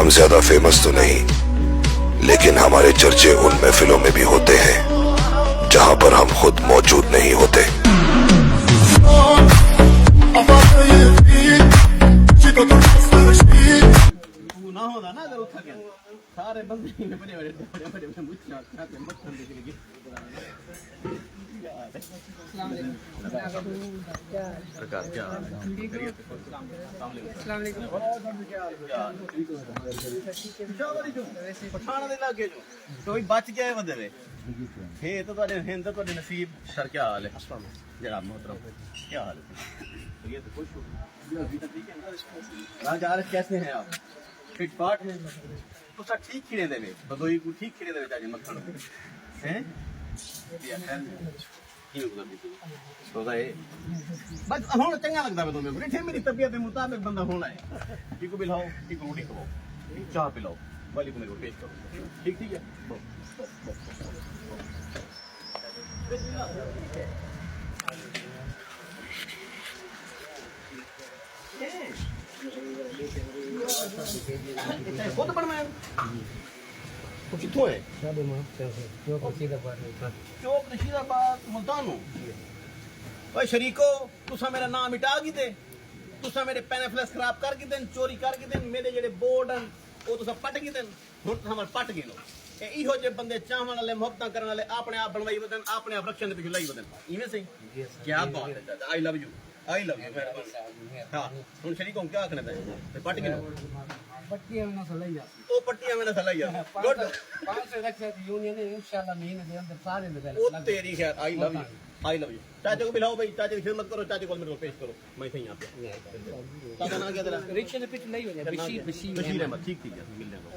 ہم زیادہ فیمس تو نہیں، لیکن ہمارے چرچے ان محفلوں میں بھی ہوتے ہیں جہاں پر ہم خود موجود نہیں ہوتے۔ بچ گئے بندے نصیب سر، کیا حال ہے جناب محترم؟ کیا حال ہے؟ کیسے ہیں آپ؟ فٹ فاٹ ہیں؟ تو سر ٹھیک کھڑے دے بدوئی کو ٹھیک کھڑے دے چاہیے مکھن ہیں بس ہوں چنگا لگتا ہے تمہیں میری طبیعت کے مطابق بندہ ہونا ہے۔ ٹھیک پلاؤ، ٹھیک روٹی کھاؤ، چاہ پلاؤ، والی کو میرے کو پیش کرو، ٹھیک ٹھیک ہے۔ خود بنوایا کتوں ہے؟ چوک رشید آباد ملتانوں۔ بھائی شریکو تسا میرا نام مٹا کی دے، تسا میرے پینفلس خراب کر کے دیں، چوری کر کے دیں، میرے جڑے بورڈ ہیں وہ تسا پٹ کے دیں، ہن ہمارے پٹ گئے لو۔ ایہو جے بندے چاہن والے محبتاں کرن والے اپنے آپ بنوائی ودن، اپنے آپ رکشن دے پیچھے لائی ودن، ایویں صحیح؟ کیا بات ہے، آئی love you, I love you. ہاں ہن شریکوں کیا کہنا ہے؟ پٹ گئے لو پٹیاں میں نہ سلائی جا، او پٹیاں میں نہ سلائی جا، گڈ 500 رکھے دی یونین نے انشاءاللہ مہینے دے اندر سارے دے او تیری خیر، آئی love you, I love you. چاچے کو بلاؤ بھائی، چاچے کی خدمت کرو، چاچے کو میرے کو پیش کرو، میں صحیح یہاں پہ۔ چاچا نام کیا تیرا؟ رکشے دے پیچھے نہیں ہو جائے، بشیر احمد، ٹھیک ٹھیک ہے، مل جائے گا۔